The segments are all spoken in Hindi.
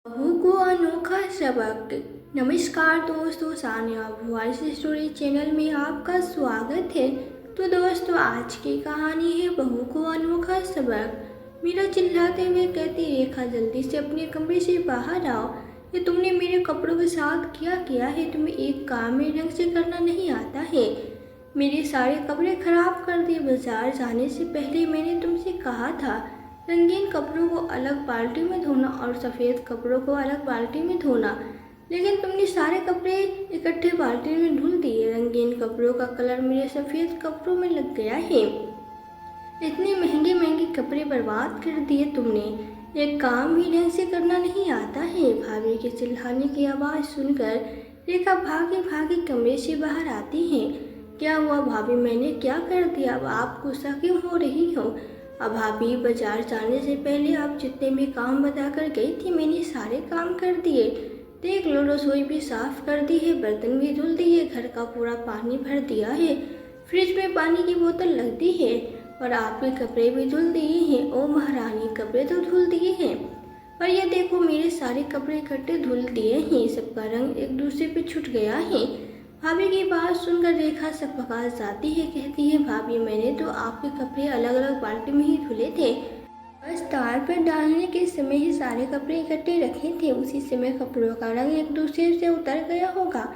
बहू को अनोखा सबक। नमस्कार दोस्तों, सानिया वॉइस स्टोरी चैनल में आपका स्वागत है। तो दोस्तों, आज की कहानी है बहू को अनोखा सबक। मीरा चिल्लाते हुए कहती, रेखा जल्दी से अपने कमरे से बाहर आओ। ये तुमने मेरे कपड़ों के साथ क्या किया है? तुम्हें एक काम में ढंग से करना नहीं आता है। मेरे सारे कपड़े खराब कर दिए। बाजार जाने से पहले मैंने तुमसे कहा था रंगीन कपड़ों को अलग बाल्टी में धोना और सफ़ेद कपड़ों को अलग बाल्टी में धोना, लेकिन तुमने सारे कपड़े इकट्ठे बाल्टी में धुल दिए। रंगीन कपड़ों का कलर मेरे सफ़ेद कपड़ों में लग गया है। इतने महंगे महंगे कपड़े बर्बाद कर दिए तुमने। एक काम भी ढंग से करना नहीं आता है। भाभी के चिल्लाने की आवाज़ सुनकर रेखा भागी भागी कमरे से बाहर आती है। क्या हुआ भाभी? मैंने क्या कर दिया? अब आप गुस्सा क्यों हो रही हो? अब भाभी, बाजार जाने से पहले आप जितने भी काम बताकर गई थी मैंने सारे काम कर दिए। देख लो, रसोई भी साफ कर दी है, बर्तन भी धुल दिए, घर का पूरा पानी भर दिया है, फ्रिज में पानी की बोतल लग दी है और आपके कपड़े भी धुल दिए हैं। ओ महारानी, कपड़े तो धुल दिए हैं, पर ये देखो मेरे सारे कपड़े इकट्ठे धुल दिए हैं। सबका रंग एक दूसरे पे छूट गया है। भाभी की बात सुनकर रेखा सकपका जाती है। कहती है, भाभी मैंने तो आपके कपड़े अलग अलग बाल्टी में ही धुले थे। बस तार पर डालने के समय ही सारे कपड़े इकट्ठे रखे थे। उसी समय कपड़ों का रंग एक दूसरे से उतर गया होगा।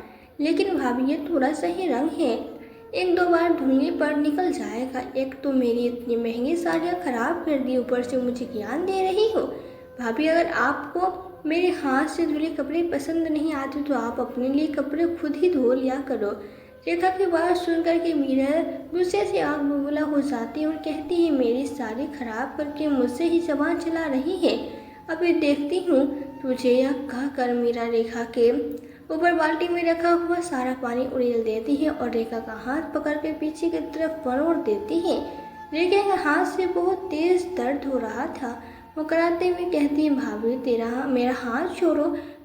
लेकिन भाभी, ये थोड़ा सा ही रंग है, एक दो बार धुलने पर निकल जाएगा। एक तो मेरी इतनी महंगी साड़ियाँ खराब कर दी, ऊपर से मुझे ज्ञान दे रही हो। भाभी, अगर आपको मेरे हाथ से धुले कपड़े पसंद नहीं आते तो आप अपने लिए कपड़े खुद ही धो लिया करो। रेखा की बात सुनकर के मीरा गुस्से से आग बबूला हो जाती है और कहती है, मेरी साड़ी खराब करके मुझसे ही जबान चला रही है। अभी देखती हूँ तुझे। यह कहकर मीरा रेखा के ऊपर बाल्टी में रखा हुआ सारा पानी उड़ेल देती है और रेखा का हाथ पकड़ के पीछे की तरफ मरोड़ देती है। रेखा के हाथ से बहुत तेज दर्द हो रहा था। वो कराते हुए कहती है, भाभी तेरा मेरा हाथ छोड़ो,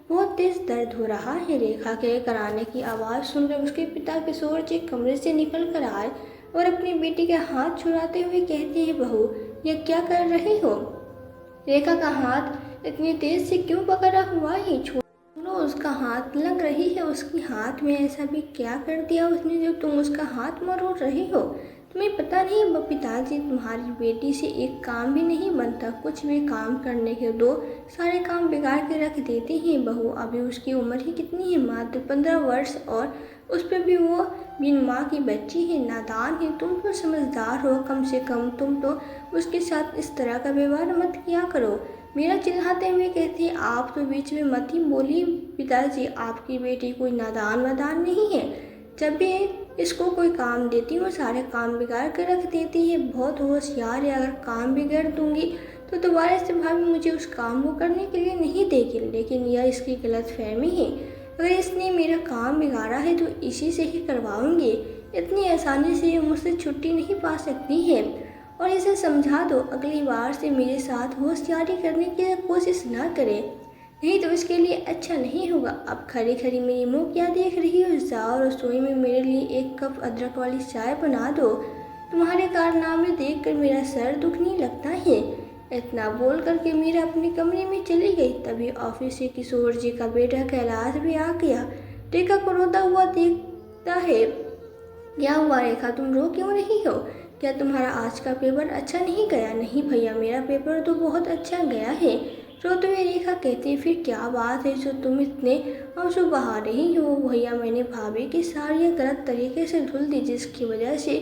बहुत तेज दर्द हो रहा है। रेखा के कराने की आवाज़ सुनकर उसके पिता किशोर जी कमरे से निकल कर आए और अपनी बेटी के हाथ छुड़ाते हुए कहते हैं, बहू ये क्या कर रही हो? रेखा का हाथ इतनी तेज से क्यों पकड़ा हुआ है? छोड़ो, उसका हाथ लग रही है। उसके हाथ में ऐसा भी क्या कर दिया उसने जो तुम उसका हाथ मरोड़ रही हो? तुम्हें पता नहीं पिताजी, तुम्हारी बेटी से एक काम भी नहीं बनता। कुछ भी काम करने के दो सारे काम बिगाड़ के रख देती हैं। बहू, अभी उसकी उम्र ही कितनी है? मात्र 15 वर्ष, और उस पर भी वो बिन माँ की बच्ची है, नादान है। तुम तो समझदार हो, कम से कम तुम तो उसके साथ इस तरह का व्यवहार मत किया करो। मीरा चिल्लाते हुए कहती है, आप तो बीच में मत ही बोलिए पिताजी, आपकी बेटी कोई नादान वादान नहीं है। जब भी इसको कोई काम देती हूँ सारे काम बिगाड़ कर रख देती है। बहुत होशियार है, अगर काम बिगाड़ दूंगी तो दोबारा से भाभी मुझे उस काम को करने के लिए नहीं देगी। लेकिन यह इसकी गलतफहमी है, अगर इसने मेरा काम बिगाड़ा है तो इसी से ही करवाऊंगी। इतनी आसानी से ये मुझसे छुट्टी नहीं पा सकती है। और इसे समझा दो, अगली बार से मेरे साथ होशियारी करने की कोशिश ना करे, नहीं तो इसके लिए अच्छा नहीं होगा। अब खड़ी खड़ी मेरी मुँह क्या देख रही हो? जाओ रसोई में मेरे लिए एक कप अदरक वाली चाय बना दो। तुम्हारे कारनामे देख कर मेरा सर दुखने लगता है। इतना बोल करके मीरा अपने कमरे में चली गई। तभी ऑफिस से किशोर जी का बेटा कैलाश भी आ गया। रेखा को रोता हुआ देखता है। क्या हुआ रेखा, तुम रो क्यों रही हो? क्या तुम्हारा आज का पेपर अच्छा नहीं गया? नहीं भैया, मेरा पेपर तो बहुत अच्छा गया है। रोते हुए रेखा कहती, फिर क्या बात है जो तुम इतने आंसू बहा रही हो? भैया, मैंने भाभी की साड़ियाँ गलत तरीके से धुल दी, जिसकी वजह से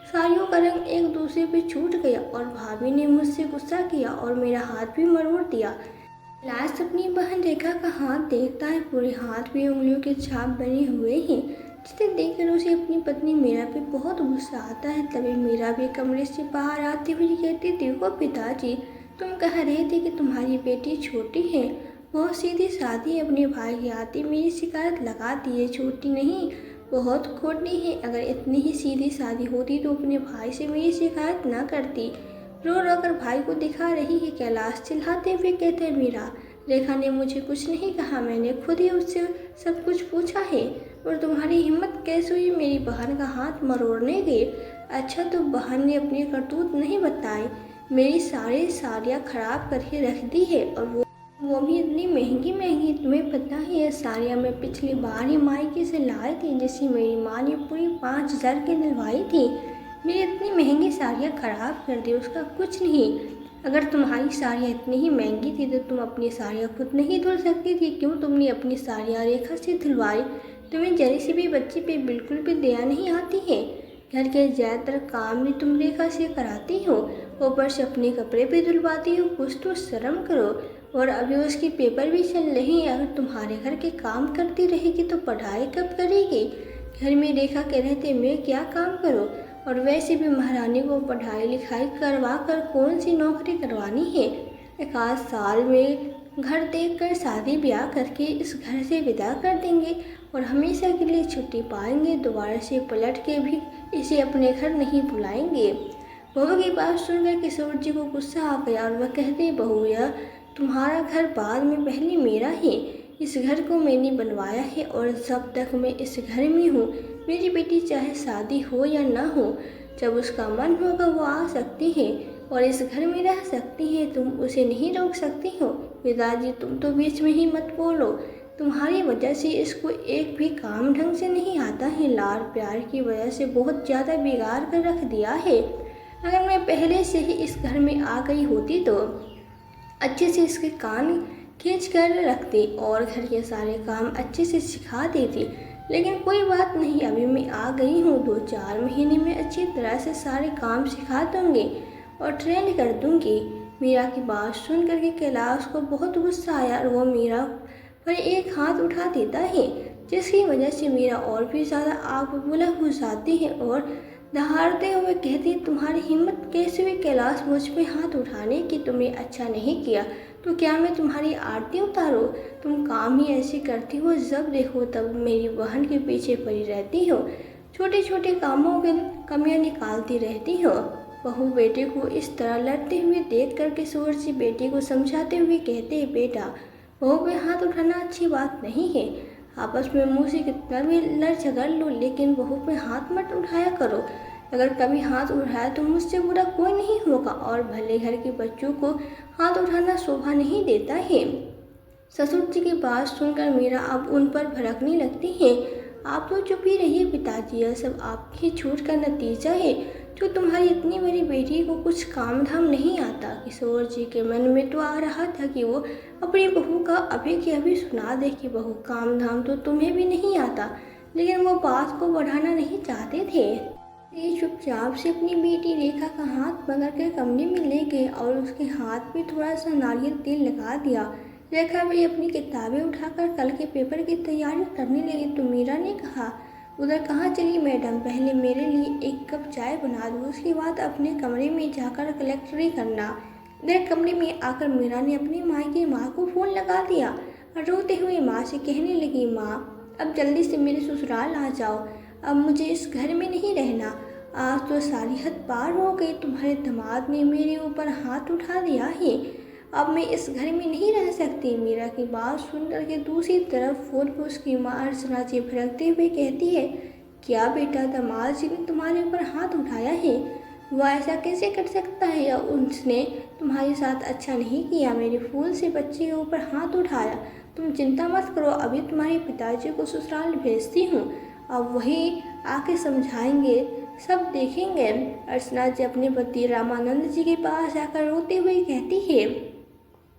साड़ियों का रंग एक दूसरे पे छूट गया और भाभी ने मुझसे गुस्सा किया और मेरा हाथ भी मरोड़ दिया। लास्ट अपनी बहन रेखा का हाथ देखता है, पूरे हाथ पे उंगलियों के छाप बने हुए हैं, जिसे देखकर उसे अपनी पत्नी मीरा पे बहुत गुस्सा आता है। तभी मीरा भी कमरे से बाहर आती हुई कहती, देखो पिताजी, तुम कह रहे थे कि तुम्हारी बेटी छोटी है, बहुत सीधी सादी, अपने भाई के आते मेरी शिकायत लगा दी है। छोटी नहीं, बहुत खोटी है। अगर इतनी ही सीधी सादी होती तो अपने भाई से मेरी शिकायत ना करती। रो रो कर भाई को दिखा रही है। कैलाश चिल्लाते हुए कहते, मीरा, रेखा ने मुझे कुछ नहीं कहा, मैंने खुद ही उससे सब कुछ पूछा है। और तुम्हारी हिम्मत कैसे हुई मेरी बहन का हाथ मरोड़ने की? अच्छा, तो बहन ने अपनी करतूत नहीं बताई, मेरी सारी साड़ियाँ खराब करके रख दी है और वो वो भी इतनी महंगी महंगी। तुम्हें पता है ये साड़ियाँ मैं पिछली बार ही मायके से लाई थी, जिससे मेरी माँ ने पूरी 5,000 की दिलवाई थी। मेरी इतनी महंगी साड़ियाँ ख़राब कर दी, उसका कुछ नहीं। अगर तुम्हारी साड़ियाँ इतनी ही महंगी थी तो तुम अपनी साड़ियाँ खुद नहीं धुल सकती थी? क्यों तुमने अपनी साड़ियाँ रेखा से धुलवाई? तुम्हें जरा सी भी बच्ची पे बिल्कुल भी दया नहीं आती है। घर के ज़्यादातर काम भी तुम रेखा से कराती हो, ऊपर से अपने कपड़े भी धुलवाती हो। कुछ तो शर्म करो। और अभी उसके पेपर भी चल रहे हैं। अगर तुम्हारे घर के काम करती रहेगी तो पढ़ाई कब करेगी? घर में रेखा के रहते मैं क्या काम करूं? और वैसे भी महारानी को पढ़ाई लिखाई करवा कर कौन सी नौकरी करवानी है? एक आध साल में घर देखकर शादी ब्याह करके इस घर से विदा कर देंगे और हमेशा के लिए छुट्टी पाएंगे। दोबारा से पलट के भी इसे अपने घर नहीं बुलाएंगे। बहू की बात सुनकर किशोर जी को गुस्सा आ गया और वह कहते, बहू यह तुम्हारा घर बाद में पहले मेरा है। इस घर को मैंने बनवाया है और जब तक मैं इस घर में हूँ मेरी बेटी चाहे शादी हो या ना हो, जब उसका मन होगा वो आ सकती है और इस घर में रह सकती है। तुम उसे नहीं रोक सकती हो। पिताजी तुम तो बीच में ही मत बोलो। तुम्हारी वजह से इसको एक भी काम ढंग से नहीं आता है। लाड़ प्यार की वजह से बहुत ज़्यादा बिगाड़ कर रख दिया है। अगर मैं पहले से ही इस घर में आ गई होती तो अच्छे से इसके कान खींच कर रखती और घर के सारे काम अच्छे से सिखा देती। लेकिन कोई बात नहीं, अभी मैं आ गई हूँ, 2-4 महीने में अच्छी तरह से सारे काम सिखा दूँगी और ट्रेंड कर दूँगी। मीरा की बात सुन करके कैलाश को बहुत गुस्सा आया और वो मीरा पर एक हाथ उठा देता है, जिसकी वजह से मीरा और भी ज़्यादा आग बबूला हो जाती है और दहाड़ते हुए कहती, तुम्हारी हिम्मत कैसे हुई कैलाश मुझ पे हाथ उठाने की? तुमने अच्छा नहीं किया तो क्या मैं तुम्हारी आरती उतारूं? तुम काम ही ऐसे करती हो, जब देखो तब मेरी बहन के पीछे पड़ी रहती हो, छोटे छोटे कामों में कमियां निकालती रहती हो। बहू बेटे को इस तरह लड़ते हुए देख कर किशोर जी बेटे को समझाते हुए कहते, बेटा बहू पे हाथ उठाना अच्छी बात नहीं है। आपस में मुँह से कितना भी लड़ झगड़ लो, लेकिन बहू पे हाथ मत उठाया करो। अगर कभी हाथ उठाया तो मुझसे बुरा कोई नहीं होगा और भले घर के बच्चों को हाथ उठाना शोभा नहीं देता है। ससुर जी की बात सुनकर मीरा अब उन पर भड़कने लगती है। आप तो चुप ही रहिए पिताजी, यह सब आपकी छूट का नतीजा है। जो तुम्हारी इतनी बड़ी बेटी को कुछ काम धाम नहीं आता। किशोर जी के मन में तो आ रहा था कि वो अपनी बहू का अभी के अभी सुना दे कि बहू काम धाम तो तुम्हें भी नहीं आता, लेकिन वो बात को बढ़ाना नहीं चाहते थे। ये चुपचाप से अपनी बेटी रेखा का हाथ पकड़ कर कमरे में ले गए और उसके हाथ में थोड़ा सा नारियल तेल लगा दिया। रेखा भी अपनी किताबें उठाकर कल के पेपर की तैयारी करने लगी तो मीरा ने कहा, उधर कहाँ चली मैडम? पहले मेरे लिए एक कप चाय बना दो, उसके बाद अपने कमरे में जाकर कलेक्टरी करना। इधर कमरे में आकर मीरा ने अपनी माँ को फ़ोन लगा दिया और रोते हुए माँ से कहने लगी, माँ अब जल्दी से मेरे ससुराल आ जाओ, अब मुझे इस घर में नहीं रहना। आज तो सारी हद पार हो गई। तुम्हारे दामाद ने मेरे ऊपर हाथ उठा दिया है, अब मैं इस घर में नहीं रह सकती। मीरा की बात सुनकर के दूसरी तरफ फोन पर उसकी माँ अर्चना जी भड़कते हुए कहती है, क्या बेटा दामाद जी ने तुम्हारे ऊपर हाथ उठाया है? वो ऐसा कैसे कर सकता है? या उसने तुम्हारे साथ अच्छा नहीं किया? मेरे फूल से बच्चे के ऊपर हाथ उठाया। तुम चिंता मत करो, अभी तुम्हारे पिताजी को ससुराल भेजती हूँ, अब वही आके समझाएंगे, सब देखेंगे। अर्चना जी अपने पति रामानंद जी के पास जाकर रोते हुए कहती है,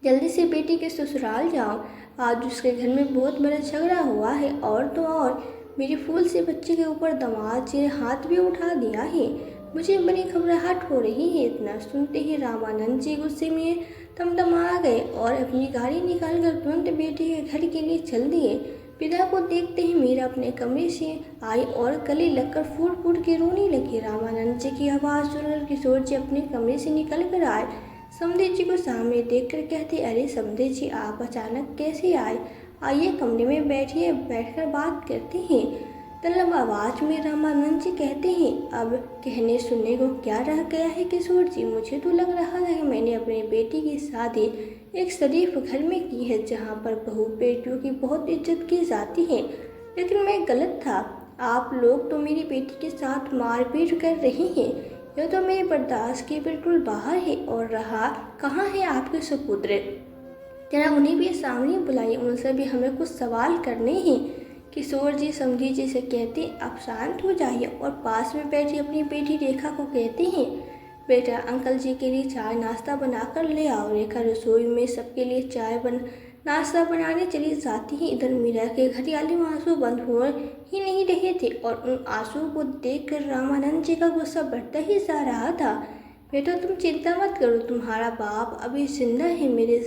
जल्दी से बेटी के ससुराल जाओ, आज उसके घर में बहुत बड़ा झगड़ा हुआ है और तो और मेरे फूल से बच्चे के ऊपर दामाद जी ने हाथ भी उठा दिया है। मुझे बड़ी घबराहट हो रही है। इतना सुनते ही रामानंद जी गुस्से में तमतमा गए और अपनी गाड़ी निकालकर तुरंत बेटी के घर के लिए चल दिए। पिता को देखते ही मीरा अपने कमरे से आई और गले लगकर फूट फूट के रोने लगी। रामानंद जी की आवाज़ सुनकर किशोर जी अपने कमरे से निकल कर आए। समधि जी को सामने देखकर कहते, अरे समधि जी आप अचानक कैसे आए? आइए कमरे में बैठिए, बैठकर बात करते हैं। तलब आवाज़ में रामानंद जी कहते हैं, अब कहने सुनने को क्या रह गया है किशोर जी? मुझे तो लग रहा था कि मैंने अपनी बेटी की शादी एक शरीफ घर में की है, जहाँ पर बहू बेटियों की बहुत इज्जत की जाती है, लेकिन मैं गलत था। आप लोग तो मेरी बेटी के साथ मारपीट कर रहे हैं, यह तो मेरे बर्दाश्त के बिल्कुल बाहर है। और रहा कहाँ है आपके सपुत्र? जरा उन्हें भी सामने बुलाइए, उनसे भी हमें कुछ सवाल करने हैं। किशोर जी समधी जी से कहते आप शांत हो जाइए और पास में बैठी अपनी बेटी रेखा को कहते हैं बेटा अंकल जी के लिए चाय नाश्ता बनाकर ले आओ। रेखा रसोई में सबके लिए नाश्ता बनाने चली जाती है। इधर मीरा के घड़ियाली आंसू बंद हो ही नहीं रहे थे और उन आंसुओं को देखकर रामानंद जी का गुस्सा बढ़ता ही जा रहा था। बेटा तुम चिंता मत करो, तुम्हारा बाप अभी जिंदा है, मेरे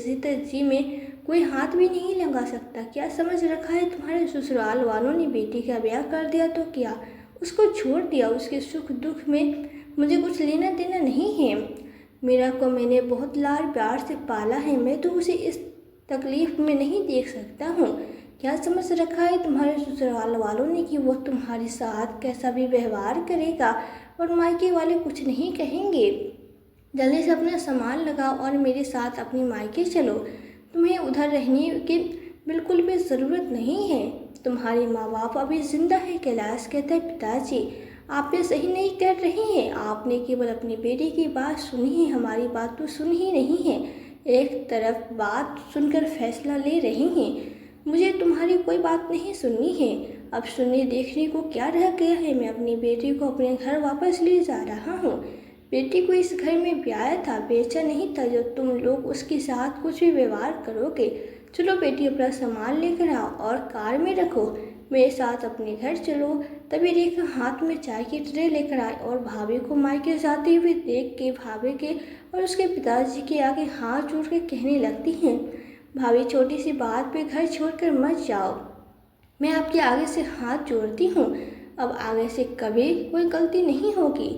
जी में कोई हाथ भी नहीं लगा सकता। क्या समझ रखा है तुम्हारे ससुराल वालों ने बेटी का ब्याह कर दिया तो क्या उसको छोड़ दिया? उसके सुख दुख में मुझे कुछ लेना देना नहीं है। मीरा को मैंने बहुत लाड प्यार से पाला है, मैं तो उसे इस तकलीफ में नहीं देख सकता हूँ। क्या समझ रखा है तुम्हारे ससुराल वालों ने कि वो तुम्हारे साथ कैसा भी व्यवहार करेगा और मायके वाले कुछ नहीं कहेंगे? जल्दी से अपना सामान लगाओ और मेरे साथ अपनी मायके चलो। तुम्हें उधर रहने की बिल्कुल भी ज़रूरत नहीं है। तुम्हारे माँ बाप अभी जिंदा है। कैलाश कहता है पिताजी आप ये सही नहीं कर रहे हैं, आपने केवल अपनी बेटी की बात सुनी है, हमारी बात तो सुन ही नहीं है। एक तरफ बात सुनकर फैसला ले रही हैं। मुझे तुम्हारी कोई बात नहीं सुननी है। अब सुनने देखने को क्या रह गया है? मैं अपनी बेटी को अपने घर वापस ले जा रहा हूँ। बेटी को इस घर में ब्याया था, बेचा नहीं था जो तुम लोग उसके साथ कुछ भी व्यवहार करोगे। चलो बेटी अपना सामान लेकर आओ और कार में रखो, मेरे साथ अपने घर चलो। तभी रेखा हाथ में चाय की ट्रे लेकर आई और भाभी को मायके जाते हुए देख के भाभी के और उसके पिताजी के आगे हाथ जोड़ कर कहने लगती हैं भाभी छोटी सी बात पे घर छोड़कर मत जाओ, मैं आपके आगे से हाथ जोड़ती हूँ। अब आगे से कभी कोई गलती नहीं होगी।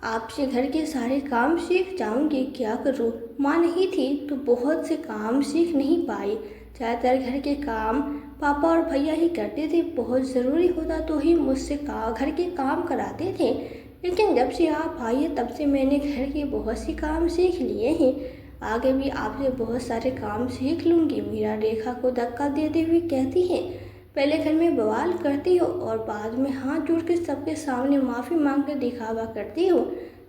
आपसे घर के सारे काम सीख जाऊंगी। क्या करूँ, माँ नहीं थी तो बहुत से काम सीख नहीं पाई। ज़्यादातर घर के काम पापा और भैया ही करते थे, बहुत ज़रूरी होता तो ही मुझसे घर के काम कराते थे। लेकिन जब से आप आई है तब से मैंने घर के बहुत से काम सीख लिए हैं। आगे भी आपसे बहुत सारे काम सीख लूँगी। मीरा रेखा को धक्का देते हुए कहती है पहले घर में बवाल करती हो और बाद में हाथ जोड़ के सबके सामने माफ़ी मांग कर दिखावा करती हो।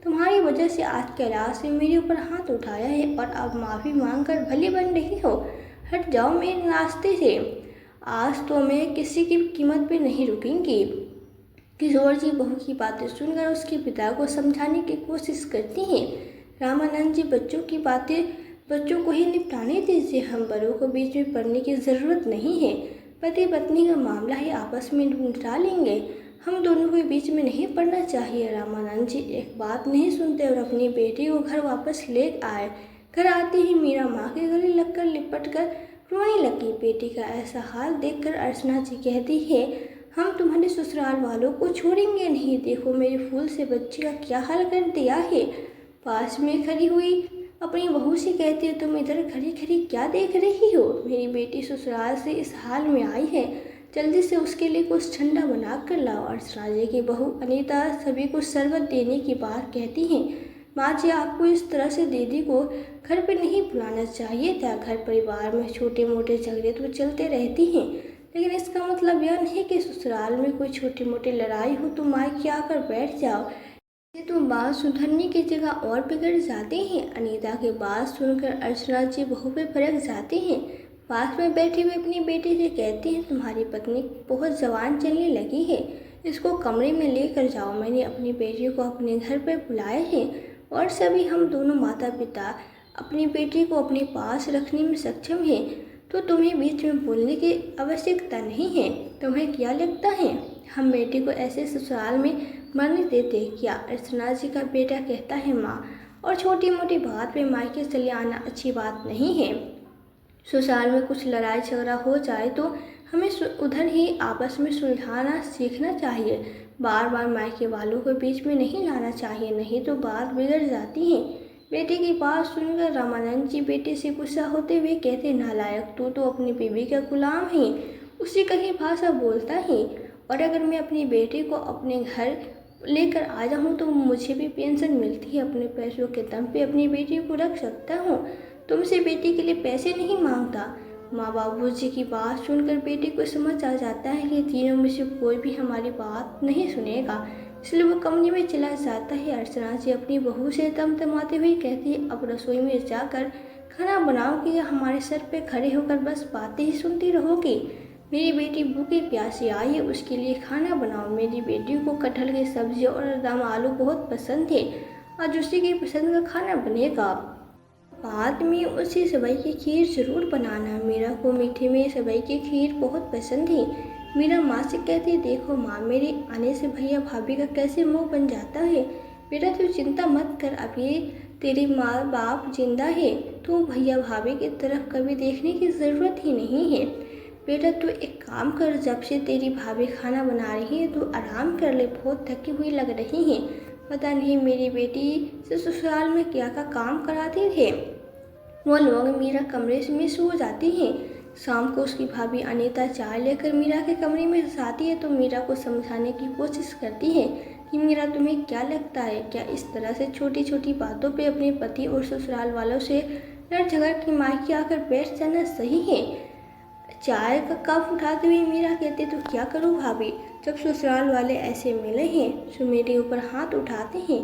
तुम्हारी वजह से आज कैलाश ने मेरे ऊपर हाथ उठाया है और अब माफ़ी मांग कर भली बन रही हो। हट जाओ मेरे रास्ते से, आज तो मैं किसी की कीमत पे नहीं रुकूंगी। किशोर जी बहू की बातें सुनकर उसके पिता को समझाने की कोशिश करती हैं। रामानंद जी बच्चों की बातें बच्चों को ही निपटाने दीजिए, हम बड़ों को बीच में पड़ने की ज़रूरत नहीं है। पति पत्नी का मामला ही आपस में निपटा लेंगे, हम दोनों को बीच में नहीं पड़ना चाहिए। रामानंद जी एक बात नहीं सुनते और अपनी बेटी को घर वापस ले आए। घर आते ही मीरा माँ के गले लगकर लिपट कर रोने लगी। बेटी का ऐसा हाल देखकर अर्चना जी कहती है हम तुम्हारे ससुराल वालों को छोड़ेंगे नहीं, देखो मेरे फूल से बच्ची का क्या हाल कर दिया है। पास में खड़ी हुई अपनी बहू से कहती है तुम इधर खड़ी खड़ी क्या देख रही हो, मेरी बेटी ससुराल से इस हाल में आई है, जल्दी से उसके लिए कुछ ठंडा बना कर लाओ। अर्चना जी की बहू अनीता सभी को शरबत देने की बात कहती हैं माँ जी आपको इस तरह से दीदी को घर पर नहीं बुलाना चाहिए था। घर परिवार में छोटे मोटे झगड़े तो चलते रहती हैं, लेकिन इसका मतलब यह नहीं कि ससुराल में कोई छोटी मोटी लड़ाई हो तो मायके आकर बैठ जाओ, ये तो बात सुधरने की जगह और बिगड़ जाते हैं। अनीता की बात सुनकर अर्चना जी बहू पे भड़क जाती हैं। पास में बैठे हुए अपनी बेटी से कहती हैं तुम्हारी पत्नी बहुत जवान चलने लगी है, इसको कमरे में लेकर जाओ। मैंने अपनी बेटी को अपने घर पर बुलाए हैं और सभी हम दोनों माता पिता अपनी बेटी को अपने पास रखने में सक्षम हैं, तो तुम्हें बीच में बोलने की आवश्यकता नहीं है। तुम्हें क्या लगता है हम बेटी को ऐसे ससुराल में मरने देते क्या? अर्चना जी का बेटा कहता है माँ, और छोटी मोटी बात पे मायके चले आना अच्छी बात नहीं है। ससुराल में कुछ लड़ाई झगड़ा हो जाए तो हमें उधर ही आपस में सुलझाना सीखना चाहिए, बार बार मायके वालों को बीच में नहीं लाना चाहिए, नहीं तो बात बिगड़ जाती है। बेटे की बात सुनकर रामानंद जी बेटे से गुस्सा होते हुए कहते नालायक, तू तो अपनी बीवी का गुलाम है, उसी का ही भाषा बोलता है, और अगर मैं अपनी बेटी को अपने घर लेकर आ जाऊँ तो मुझे भी पेंशन मिलती है, अपने पैसों के दम पे अपनी बेटी को रख सकता हूँ, तुमसे बेटी के लिए पैसे नहीं मांगता। माँ बाबू जी की बात सुनकर बेटी को समझ आ जाता है कि तीनों में से कोई भी हमारी बात नहीं सुनेगा, इसलिए वो कमरे में चला जाता है। अर्चना जी अपनी बहू से तमतमाते हुए कहती है अब रसोई में जाकर खाना बनाओगी या हमारे सर पे खड़े होकर बस बातें ही सुनती रहोगी? मेरी बेटी भूखी प्यासी आई है, उसके लिए खाना बनाओ। मेरी बेटी को कटहल की सब्जी और दम आलू बहुत पसंद थे, आज उसी की पसंद का खाना बनेगा। बाद में उसे सेवई की खीर जरूर बनाना। मीरा को मीठे में सेवई की खीर बहुत पसंद थी। मीरा माँ से कहती, देखो माँ, मेरे आने से भैया भाभी का कैसे मुंह बन जाता है। बेटा तू चिंता मत कर, अभी तेरे माँ बाप जिंदा है, तू भैया भाभी की तरफ कभी देखने की ज़रूरत ही नहीं है। बेटा तू एक काम कर, जब से तेरी भाभी खाना बना रही है तू आराम कर ले, बहुत थकी हुई लग रही है। पता नहीं मेरी बेटी से ससुराल में क्या का काम कराते थे, वो लोग मीरा कमरे में सो जाती हैं। शाम को उसकी भाभी अनीता चाय लेकर मीरा के कमरे में जाती है तो मीरा को समझाने की कोशिश करती है कि मीरा तुम्हें क्या लगता है, क्या इस तरह से छोटी छोटी बातों पे अपने पति और ससुराल वालों से लड़ झगड़ के मायके आकर बैठ जाना सही है। चाय का कप उठाते हुए मीरा कहती, तो क्या करूँ भाभी, जब ससुराल वाले ऐसे मिले हैं जो मेरे ऊपर हाथ उठाते हैं,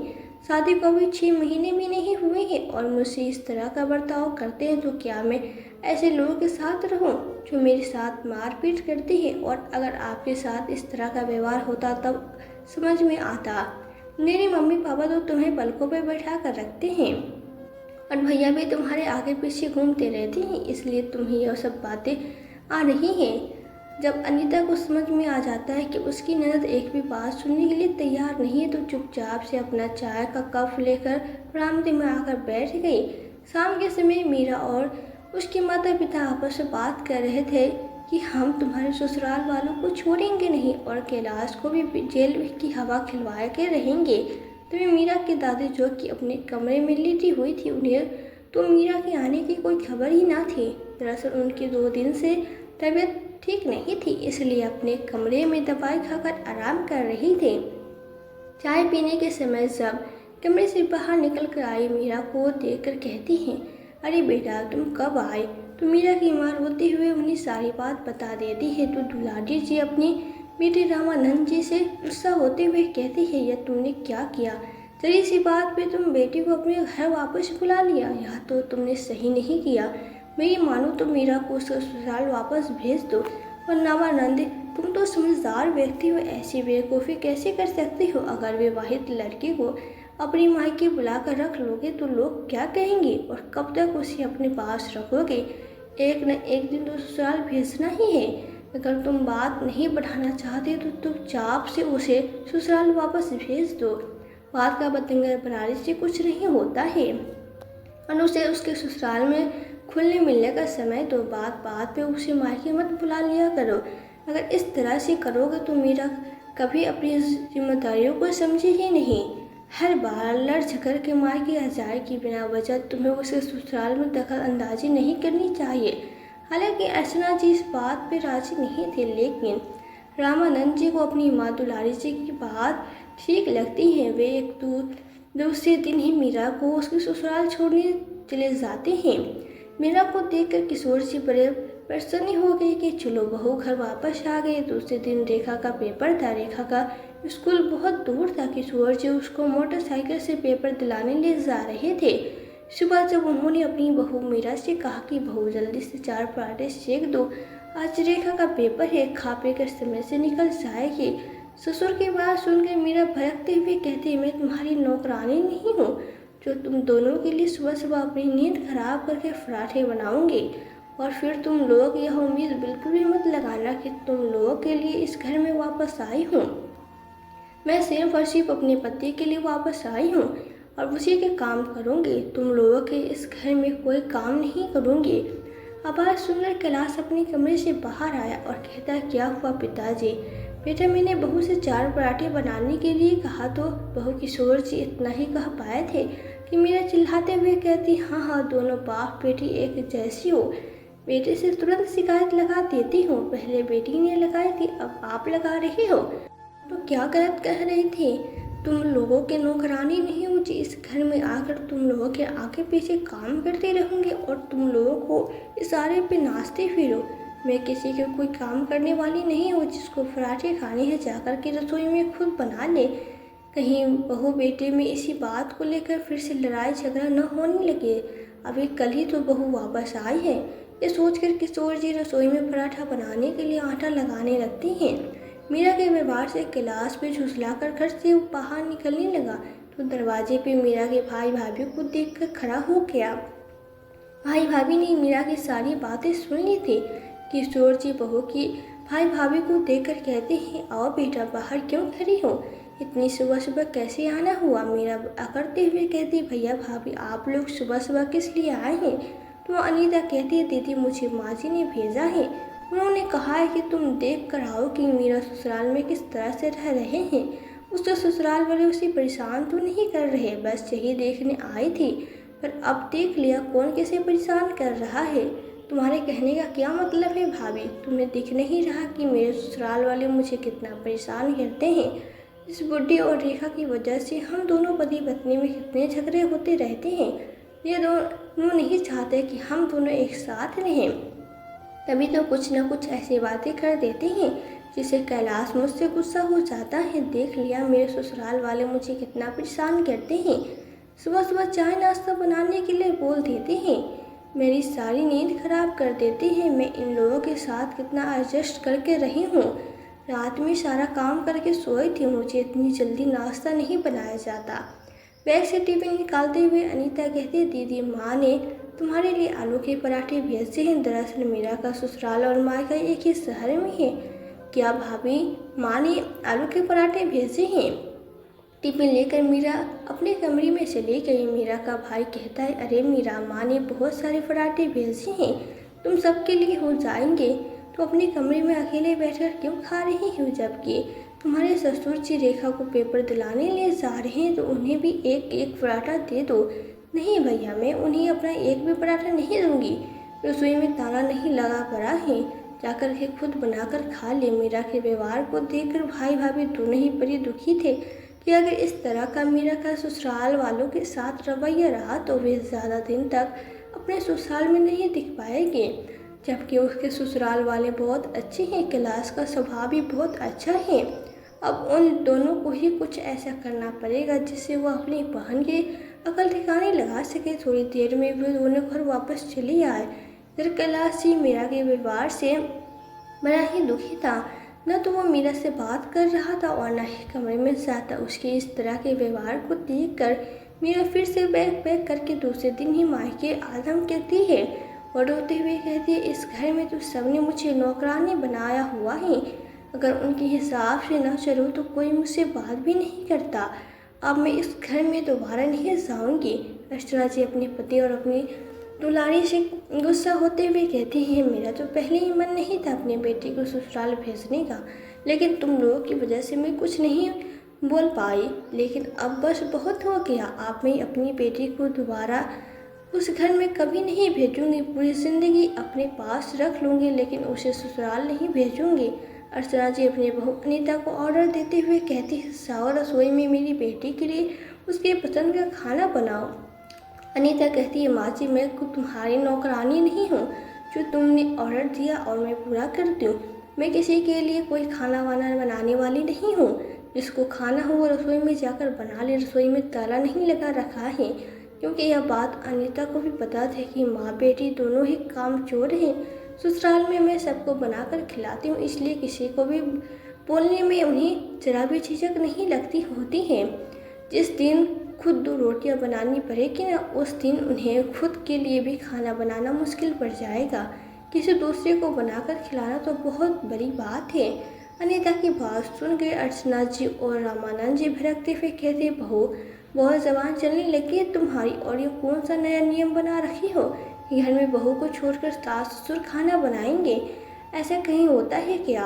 शादी को अभी 6 महीने भी नहीं हुए हैं और मुझसे इस तरह का बर्ताव करते हैं, तो क्या मैं ऐसे लोगों के साथ रहूं जो मेरे साथ मारपीट करते हैं? और अगर आपके साथ इस तरह का व्यवहार होता तब समझ में आता। मेरे मम्मी पापा तो तुम्हें पलकों पर बैठा कर रखते हैं और भैया भी तुम्हारे आगे पीछे घूमते रहते हैं, इसलिए तुम्हें यह सब बातें आ रही हैं। जब अनीता को समझ में आ जाता है कि उसकी ननद एक भी बात सुनने के लिए तैयार नहीं है तो चुपचाप से अपना चाय का कप लेकर बरामदे में आकर बैठ गई। शाम के समय मीरा और उसके माता पिता आपस में बात कर रहे थे कि हम तुम्हारे ससुराल वालों को छोड़ेंगे नहीं और कैलाश को भी जेल की हवा खिलवा के रहेंगे। तभी मीरा की दादी जो कि अपने कमरे में लेटी हुई थी, उन्हें तो मीरा के आने की कोई खबर ही ना थी। दरअसल उनकी 2 दिन से तबीयत ठीक नहीं थी, इसलिए अपने कमरे में दवाई खाकर आराम कर रही थी। चाय पीने के समय जब कमरे से बाहर निकल कर आई मीरा को देखकर कहती हैं, अरे बेटा तुम कब आए? तो मीरा की माँ रोते हुए उन्हें सारी बात बता देती है। तो दुलारी जी अपनी बेटे रामानंद जी से गुस्सा होते हुए कहती है, यह तुमने क्या किया? जरी सी बात पे तुम बेटी को अपने घर वापस बुला लिया, यह तो तुमने सही नहीं किया। मेरी मानो तो मीरा को ससुराल वापस भेज दो। और रामानंद, तुम तो समझदार व्यक्ति हो, ऐसी बेवकूफ़ी कैसे कर सकते हो? अगर विवाहित लड़की को अपनी मायके बुलाकर रख लोगे तो लोग क्या कहेंगे और कब तक उसे अपने पास रखोगे? एक न एक दिन तो ससुराल भेजना ही है। अगर तुम बात नहीं बढ़ाना चाहते तो चुपचाप से उसे ससुराल वापस भेज दो। बात का बतंगर बनाने से कुछ नहीं होता है और उसे उसके ससुराल में खुलने मिलने का समय तो बात पे उसे मायके मत बुला लिया करो। अगर इस तरह से करोगे तो मीरा कभी अपनी जिम्मेदारियों को समझे ही नहीं। हर बार लड़ झगड़ के मायके आ जाए कि बिना वजह तुम्हें उसके ससुराल में दखल अंदाजी नहीं करनी चाहिए। हालांकि अर्चना जी इस बात पे राजी नहीं थे, लेकिन रामानंद जी को अपनी माँ दुलारी जी की बात ठीक लगती है। वे एक दूसरे दिन ही मीरा को उसके ससुराल छोड़ने चले जाते हैं। मीरा को देखकर किशोर जी बड़े प्रसन्न हो गए कि चलो बहू घर वापस आ गए। दूसरे दिन रेखा का पेपर था। रेखा का स्कूल बहुत दूर था। किशोर जी उसको मोटरसाइकिल से पेपर दिलाने ले जा रहे थे। सुबह जब उन्होंने अपनी बहू मीरा से कहा कि बहू जल्दी से 4 पराठे सेक दो, आज रेखा का पेपर है, खा पी कर समय से निकल जाएगी। ससुर की बात सुनकर मीरा भड़कते हुए कहती, मैं तुम्हारी नौकरानी नहीं हूँ जो तुम दोनों के लिए सुबह सुबह अपनी नींद खराब करके पराठे बनाऊंगी। और फिर तुम लोग यह उम्मीद बिल्कुल भी मत लगाना कि तुम लोगों के लिए इस घर में वापस आई हूँ। मैं सिर्फ और सिर्फ अपने पति के लिए वापस आई हूँ और उसी के काम करूँगी। तुम लोगों के इस घर में कोई काम नहीं करूँगी। आवाज़ सुनकर कैलाश अपने कमरे से बाहर आया और कहता, क्या हुआ पिताजी? बेटा मैंने बहू से 4 पराठे बनाने के लिए कहा तो बहू किशोर जी इतना ही कह पाए थे कि मीरा चिल्लाते हुए कहती, हाँ दोनों बाप बेटी एक जैसी हो। बेटे से तुरंत शिकायत लगा देती हूँ। पहले बेटी ने लगाई थी, अब आप लगा रही हो। तो क्या गलत कह रही थी? तुम लोगों के नौकरानी नहीं हो जी इस घर में आकर तुम लोगों के आगे पीछे काम करते रहूँगी और तुम लोगों को इशारे पे नाचते फिरो। मैं किसी के कोई काम करने वाली नहीं हूँ। जिसको पराठे खाने हैं जाकर के रसोई में खुद बना ले। कहीं बहू बेटे में इसी बात को लेकर फिर से लड़ाई झगड़ा न होने लगे। अभी कल ही तो बहू वापस आई है। ये सोचकर किशोर जी रसोई में पराठा बनाने के लिए आटा लगाने लगते हैं। मीरा के व्यवहार से गिलास पे झुसलाकर घर से बाहर निकलने लगा तो दरवाजे पे मीरा के भाई भाभी को देखकर खड़ा हो गया। भाई भाभी ने मीरा की सारी बातें सुन ली थी। किशोर जी बहू की भाई भाभी को देखकर कहते हैं, आओ बेटा, बाहर क्यों खड़ी हो, इतनी सुबह सुबह कैसे आना हुआ। मीरा अकड़ते हुए कहती, भैया भाभी आप लोग सुबह सुबह किस लिए आए हैं। तो अनीता कहती है, दीदी मुझे माँ जी ने भेजा है, उन्होंने कहा है कि तुम देख कर आओ कि मीरा ससुराल में किस तरह से रह रहे हैं। उसके ससुराल वाले उसे परेशान तो नहीं कर रहे, बस यही देखने आई थी, पर अब देख लिया कौन कैसे परेशान कर रहा है। तुम्हारे कहने का क्या मतलब है भाभी, तुम्हें दिख नहीं रहा कि मेरे ससुराल वाले मुझे कितना परेशान करते हैं। इस बुढ़ी और रेखा की वजह से हम दोनों पति पत्नी में कितने झगड़े होते रहते हैं। ये दोनों नहीं चाहते कि हम दोनों एक साथ रहें, तभी तो कुछ न कुछ ऐसी बातें कर देते हैं जिसे कैलाश मुझसे गुस्सा हो जाता है। देख लिया मेरे ससुराल वाले मुझे कितना परेशान करते हैं, सुबह सुबह चाय नाश्ता बनाने के लिए बोल देते हैं, मेरी सारी नींद खराब कर देते हैं। मैं इन लोगों के साथ कितना एडजस्ट करके रही हूँ, रात में सारा काम करके सोई थी, मुझे इतनी जल्दी नाश्ता नहीं बनाया जाता। बैग से टिफिन निकालते हुए अनीता कहती, दीदी माँ ने तुम्हारे लिए आलू के पराठे भेजे हैं। दरअसल मीरा का ससुराल और मायका एक ही शहर में है। क्या भाभी, माँ ने आलू के पराठे भेजे हैं। टिफिन लेकर मीरा अपने कमरे में चली गई। मीरा का भाई कहता है, अरे मीरा, माँ ने बहुत सारे पराठे भेजे हैं, तुम सबके लिए हो जाएंगे, तो अपने कमरे में अकेले बैठकर क्यों खा रही हो, जबकि तुम्हारे ससुर जी रेखा को पेपर दिलाने ले जा रहे हैं तो उन्हें भी एक एक पराठा दे दो। नहीं भैया, मैं उन्हें अपना एक भी पराठा नहीं दूंगी, रसोई में ताला नहीं लगा पड़ा है, जाकर के खुद बनाकर खा ले। मीरा के व्यवहार को देखकर भाई भाभी दोनों ही बड़ी दुखी थे कि अगर इस तरह का मीरा का ससुराल वालों के साथ रवैया रहा तो वे ज़्यादा दिन तक अपने ससुराल में नहीं दिख पाएंगे, जबकि उसके ससुराल वाले बहुत अच्छे हैं, कैलाश का स्वभाव भी बहुत अच्छा है। अब उन दोनों को ही कुछ ऐसा करना पड़ेगा जिससे वो अपनी बहन के अकल ठिकाने लगा सके। थोड़ी देर में वे दोनों घर वापस चले आए। इधर कैलाश जी मीरा के व्यवहार से बड़ा ही दुखी था, न तो वो मीरा से बात कर रहा था और न ही कमरे में जाता। उसके इस तरह के व्यवहार को देखकर मीरा फिर से बैग पैक करके दूसरे दिन ही मायके आदम कहती है और रोते हुए कहती है, इस घर में तो सबने मुझे नौकरानी बनाया हुआ है, अगर उनके हिसाब से न चलूँ तो कोई मुझसे बात भी नहीं करता। अब मैं इस घर में दोबारा नहीं जाऊंगी। अर्चना जी अपने पति और अपनी दुलारी से गुस्सा होते हुए कहती है, मेरा तो पहले ही मन नहीं था अपने बेटे को ससुराल भेजने का, लेकिन तुम लोगों की वजह से मैं कुछ नहीं बोल पाई, लेकिन अब बस बहुत हो गया। आप मैं अपनी बेटी को दोबारा उस घर में कभी नहीं भेजूंगी, पूरी ज़िंदगी अपने पास रख लूँगी, लेकिन उसे ससुराल नहीं भेजूंगी। अर्चना जी अपनी बहू अनीता को ऑर्डर देते हुए कहती है, जाओ रसोई में मेरी बेटी के लिए उसके पसंद का खाना बनाओ। अनीता कहती है, माँ जी, मैं तुम्हारी नौकरानी नहीं हूँ, जो तुमने ऑर्डर दिया और मैं पूरा करती हूँ। मैं किसी के लिए कोई खाना वाना बनाने वाली नहीं हूँ, जिसको खाना हो वो रसोई में जाकर बना ले, रसोई में ताला नहीं लगा रखा है। क्योंकि यह बात अनीता को भी पता था कि माँ बेटी दोनों ही कामचोर हैं। ससुराल में मैं सबको बनाकर खिलाती हूँ, इसलिए किसी को भी बोलने में उन्हें जरा भी झिझक नहीं लगती होती है। जिस दिन खुद 2 रोटियां बनानी पड़ेगी ना, उस दिन उन्हें खुद के लिए भी खाना बनाना मुश्किल पड़ जाएगा। किसी दूसरे को बनाकर खिलाना तो बहुत बड़ी बात है। अनीता की बात सुन गए अर्चना जी और रामानंद जी भड़कते हुए कहते, बहू बहुत ज़बान चलने लगी है तुम्हारी, और ये कौन सा नया नियम बना रखी हो कि घर में बहू को छोड़कर सास ससुर खाना बनाएंगे, ऐसा कहीं होता है क्या।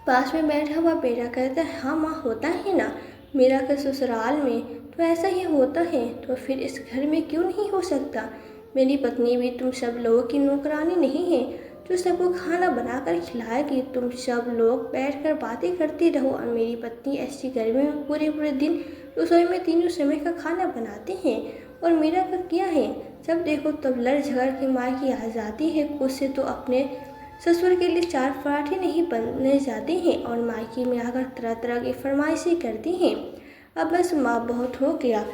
पास में बैठा हुआ बेटा कहता है, हाँ माँ, होता है ना, मेरा का ससुराल में तो ऐसा ही होता है, तो फिर इस घर में क्यों नहीं हो सकता। मेरी पत्नी भी तुम सब लोगों की नौकरानी नहीं है जो सबको खाना बनाकर खिलाएगी। तुम सब लोग बैठकर बातें करती रहो और मेरी पत्नी ऐसी गर्मी में पूरे पूरे दिन रसोई में 3 समय का खाना बनाते हैं, और मेरा का क्या है, जब देखो तब लड़ झगड़ के माँ की आ जाती है। खुद से तो अपने ससुर के लिए 4 पराठे नहीं बनने जाते हैं और मायके में आकर तरह तरह की फरमाइशें करती हैं। अब बस माँ, बहुत हो गया,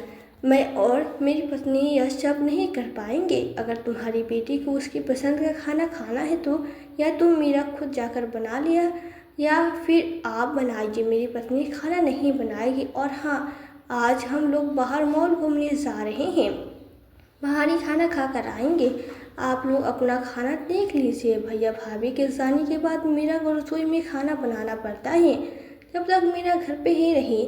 मैं और मेरी पत्नी यह सब नहीं कर पाएंगे। अगर तुम्हारी बेटी को उसकी पसंद का खाना खाना है तो या तो मीरा खुद जाकर बना लिया या फिर आप बनाइए। मेरी पत्नी खाना नहीं बनाएगी। और हाँ, आज हम लोग बाहर मॉल घूमने जा रहे हैं, बाहर ही खाना खा कर आएंगे। आप लोग अपना खाना देख लीजिए। भैया भाभी के जाने के बाद मीरा को रसोई में खाना बनाना पड़ता है। जब तक मीरा घर पे ही रही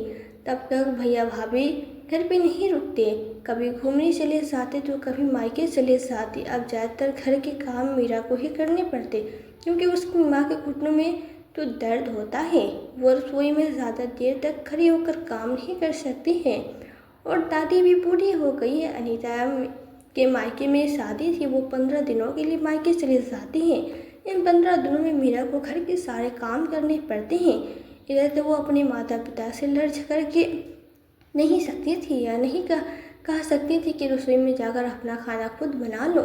तब तक भैया भाभी घर पे नहीं रुकते। कभी घूमने चले जाते तो कभी मायके चले जाते। अब ज़्यादातर घर के काम मीरा को ही करने पड़ते क्योंकि उसकी माँ के घुटनों में तो दर्द होता है। वो रसोई में ज़्यादा देर तक खड़ी होकर काम नहीं कर सकती है। और दादी भी बूढ़ी हो गई है। अनीता के मायके में शादी थी, वो 15 दिनों के लिए मायके चली जाती हैं। इन 15 दिनों में मीरा को घर के सारे काम करने पड़ते हैं। इधर तो वो अपने माता पिता से लड़ झगड़ के नहीं सकती थी या नहीं कह सकती थी कि रसोई में जाकर अपना खाना खुद बना लो।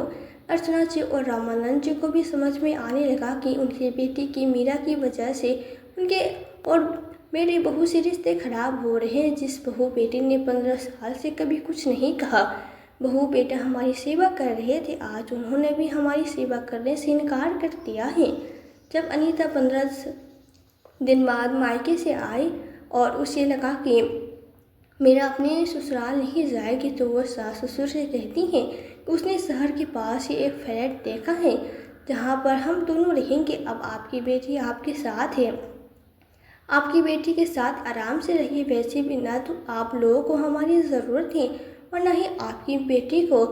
अर्चना जी और रामानंद जी को भी समझ में आने लगा कि उनकी बेटी की मीरा की वजह से उनके और मेरे बहू से रिश्ते खराब हो रहे हैं। जिस बहू बेटी ने 15 साल से कभी कुछ नहीं कहा, बहू बेटा हमारी सेवा कर रहे थे, आज उन्होंने भी हमारी सेवा करने से इनकार कर दिया है। जब अनीता 15 दिन बाद मायके से आई और उसे लगा कि मेरा अपने ससुराल नहीं जाएगी तो वह सास ससुर से कहती है कि उसने शहर के पास ही एक फ्लैट देखा है जहाँ पर हम दोनों रहेंगे। अब आपकी बेटी आपके साथ है, आपकी बेटी के साथ आराम से रहिए। वैसे भी ना तो आप लोगों को हमारी ज़रूरत है और ना ही आपकी बेटी को।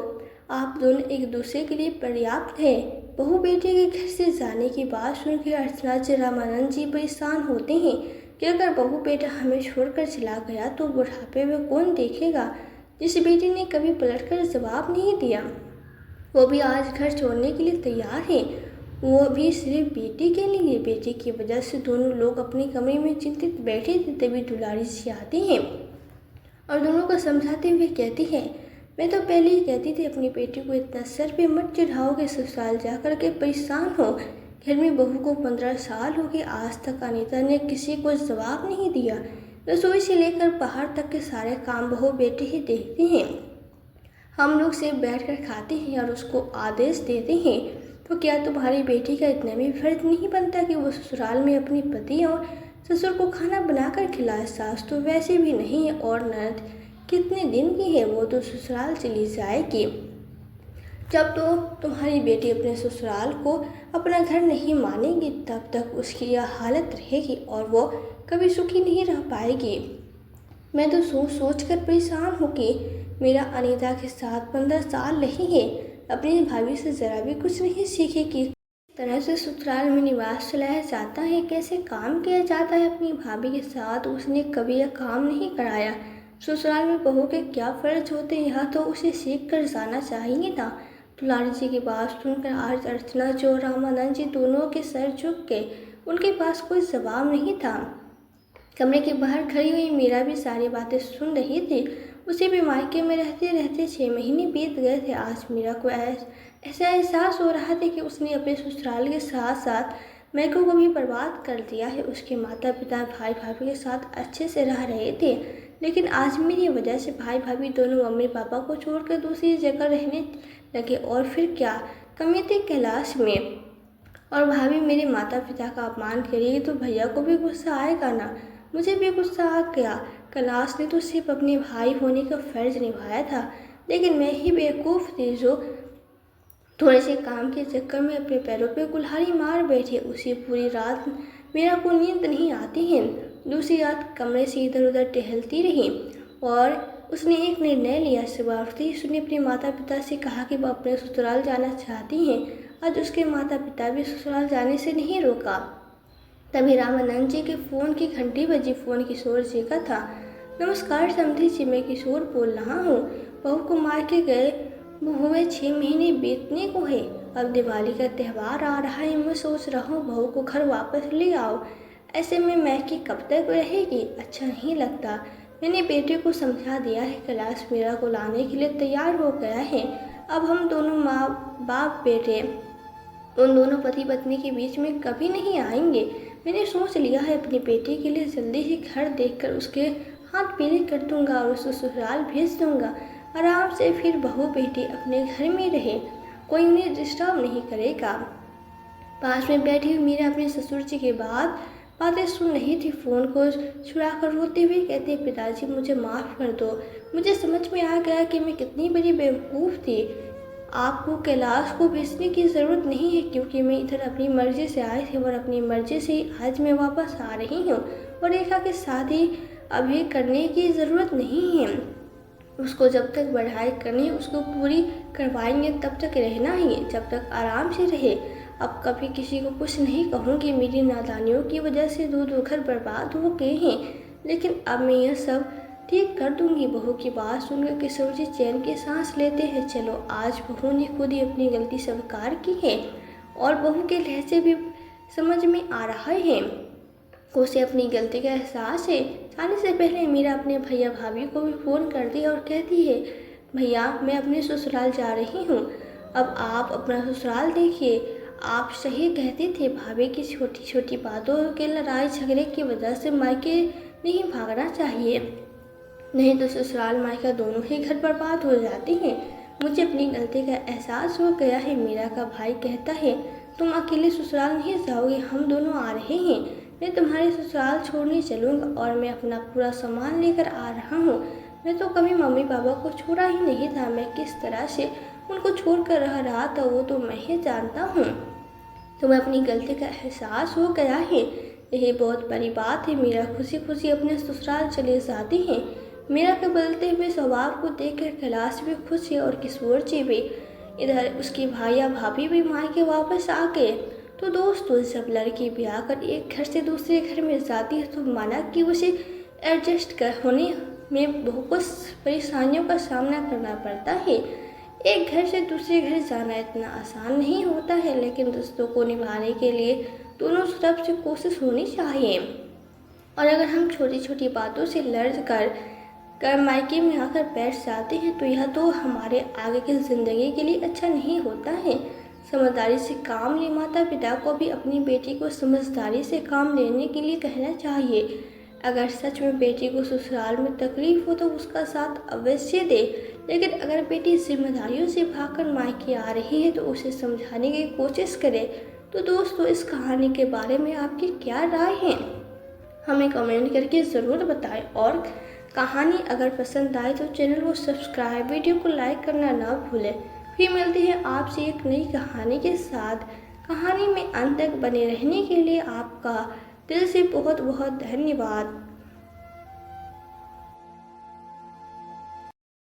आप दोनों एक दूसरे के लिए पर्याप्त है। बहू बेटी के घर से जाने की बात सुनकर अर्चना जी रामानंद जी परेशान होते हैं कि अगर बहू बेटा हमें छोड़कर चला गया तो बुढ़ापे में कौन देखेगा। जिस बेटी ने कभी पलटकर जवाब नहीं दिया वो भी आज घर छोड़ने के लिए तैयार है, वो भी सिर्फ बेटी के लिए। बेटी की वजह से दोनों लोग अपने कमरे में चिंतित बैठे थे। तभी दुलारी जी आती हैं और दोनों को समझाते हुए कहती है, मैं तो पहले ही कहती थी अपनी बेटी को इतना सर पे मत चढ़ाओगे, ससुराल जाकर के परेशान हो। घर में बहू को 15 साल हो गए, आज तक अनीता ने किसी को जवाब नहीं दिया। रसोई से लेकर बाहर तक के सारे काम बहू बेटे ही देखते हैं। हम लोग सिर्फ बैठकर खाते हैं और उसको आदेश देते हैं। तो क्या तुम्हारी बेटी का इतना भी फर्ज नहीं बनता कि वो ससुराल में अपने पति और ससुर को खाना बनाकर खिलाए। सास तो वैसे भी नहीं है और ननद कितने दिन की है, वो तो ससुराल चली जाएगी। जब तो तुम्हारी बेटी अपने ससुराल को अपना घर नहीं मानेगी तब तक उसकी यह हालत रहेगी और वो कभी सुखी नहीं रह पाएगी। मैं तो सोच कर परेशान हूँ कि मेरा अनीता के साथ 15 साल नहीं है, अपनी भाभी से ज़रा भी कुछ नहीं सीखे कि तरह से ससुराल में निवास चलाया जाता है, कैसे काम किया जाता है अपनी भाभी के साथ। उसने कभी यह काम नहीं कराया। ससुराल में बहू के क्या फ़र्ज होते हैं यह तो उसे सीख कर जाना चाहिए था। दुलारी जी की बात सुनकर आज अर्चना जी और रामानंद जी दोनों के सर झुक गए। उनके पास कोई जवाब नहीं था। कमरे के बाहर खड़ी हुई मीरा भी सारी बातें सुन रही थी। उसे भी मायके में रहते रहते 6 महीने बीत गए थे। आज मीरा को ऐसा एहसास हो रहा था कि उसने अपने ससुराल के साथ साथ मैकों को भी बर्बाद कर दिया है। उसके माता पिता भाई भाभी के साथ अच्छे से रह रहे थे, लेकिन आज मेरी वजह से भाई भाभी दोनों मम्मी पापा को छोड़कर दूसरी जगह रहने लगे। और फिर क्या कमी थी कैलाश में। और भाभी मेरे माता पिता का अपमान करेगी तो भैया को भी गुस्सा आएगा ना। मुझे भी गुस्सा आ गया। कैलाश ने तो सिर्फ अपने भाई होने का फर्ज निभाया था, लेकिन मैं ही बेवकूफ़ थी जो थोड़े से काम के चक्कर में अपने पैरों पे कुल्हाड़ी मार बैठी। उसी पूरी रात मेरा को नींद नहीं आती है। दूसरी रात कमरे से इधर उधर टहलती रही और उसने एक निर्णय लिया। सुबह उठते ही उसने अपने माता पिता से कहा कि वह अपने ससुराल जाना चाहती हैं। आज उसके माता पिता भी ससुराल जाने से नहीं रोका। तभी रामानंद जी के फ़ोन की घंटी बजी। फ़ोन किशोर जी का था। नमस्कार समधी जी, मैं किशोर बोल रहा हूँ। बहू को मायके गए हुए 6 महीने बीतने को है। अब दिवाली का त्यौहार आ रहा है। मैं सोच रहा हूँ बहू को घर वापस ले आओ। ऐसे में मैके कब तक रहेगी, अच्छा नहीं लगता। मैंने बेटे को समझा दिया है। कैलाश मीरा को लाने के लिए तैयार हो गया है। अब हम दोनों माँ बाप बेटे उन दोनों पति पत्नी के बीच में कभी नहीं आएंगे। मैंने सोच लिया है अपनी बेटी के लिए जल्दी ही घर देखकर उसके हाथ पीले कर दूंगा और उसको ससुराल भेज दूंगा। आराम से फिर बहू बेटी अपने घर में रहे, कोई उन्हें डिस्टर्ब नहीं करेगा। पास में बैठी हुई मीरा अपने ससुर जी के बाद बातें सुन रही थी। फ़ोन को छुड़ा कर रोते हुए कहते, पिताजी मुझे माफ़ कर दो। मुझे समझ में आ गया कि मैं कितनी बड़ी बेवकूफ़ थी। आपको कैलाश को भेजने की ज़रूरत नहीं है, क्योंकि मैं इधर अपनी मर्ज़ी से आई थी और अपनी मर्ज़ी से ही आज मैं वापस आ रही हूँ। और रेखा की शादी अभी करने की ज़रूरत नहीं है। उसको जब तक पढ़ाई करनी है उसको पूरी करवाएंगे, तब तक रहना ही है, जब तक आराम से रहे। अब कभी किसी को कुछ नहीं कहूँगी। मेरी नादानियों की वजह से दो घर बर्बाद हो गए हैं, लेकिन अब मैं यह सब ठीक कर दूंगी। बहू की बात सुनकर किशोर जी चैन की सांस लेते हैं। चलो, आज बहू ने खुद ही अपनी गलती स्वीकार की है और बहू के लहजे भी समझ में आ रहा है। उसे अपनी गलती का एहसास है। जाने से पहले मीरा अपने भैया भाभी को भी फ़ोन करती है और कहती है, भैया मैं अपने ससुराल जा रही हूँ, अब आप अपना ससुराल देखिए। आप सही कहते थे, भाभी की छोटी छोटी बातों के लड़ाई झगड़े की वजह से मायके नहीं भागना चाहिए, नहीं तो ससुराल मायका दोनों ही घर बर्बाद हो जाती हैं। मुझे अपनी गलती का एहसास हो गया है। मीरा का भाई कहता है, तुम अकेले ससुराल नहीं जाओगे, हम दोनों आ रहे हैं। मैं तुम्हारे ससुराल छोड़ने चलूँगा और मैं अपना पूरा सामान लेकर आ रहा हूँ। मैं तो कभी मम्मी पापा को छोड़ा ही नहीं था। मैं किस तरह से उनको छोड़ कर रह रहा था वो तो मैं ही जानता हूँ। तुम्हें अपनी गलती का एहसास हो गया है, यही बहुत बड़ी बात है। मीरा खुशी खुशी अपने ससुराल चले जाती हैं। मीरा के बदलते हुए स्वभाव को देखकर कैलाश भी खुश है और किशोर जी भी। इधर उसकी भाइया भाभी भी मायके वापस आ गए। तो दोस्तों, जब लड़की ब्याह कर एक घर से दूसरे घर में जाती है तो माना कि उसे एडजस्ट कर होने में बहुत परेशानियों का सामना करना पड़ता है। एक घर से दूसरे घर जाना इतना आसान नहीं होता है, लेकिन रिश्तों को निभाने के लिए दोनों तरफ से कोशिश होनी चाहिए। और अगर हम छोटी छोटी बातों से लड़ कर मायके में आकर बैठ जाते हैं तो यह तो हमारे आगे की ज़िंदगी के लिए अच्छा नहीं होता है। समझदारी से काम ले। माता पिता को भी अपनी बेटी को समझदारी से काम लेने के लिए कहना चाहिए। अगर सच में बेटी को ससुराल में तकलीफ हो तो उसका साथ अवश्य दे, लेकिन अगर बेटी जिम्मेदारियों से भागकर मायके आ रही है तो उसे समझाने की कोशिश करे। तो दोस्तों, इस कहानी के बारे में आपकी क्या राय है, हमें कमेंट करके ज़रूर बताएं। और कहानी अगर पसंद आए तो चैनल को सब्सक्राइब, वीडियो को लाइक करना ना भूलें। फिर मिलते हैं आपसे एक नई कहानी के साथ। कहानी में अंत तक बने रहने के लिए आपका दिल से बहुत बहुत धन्यवाद।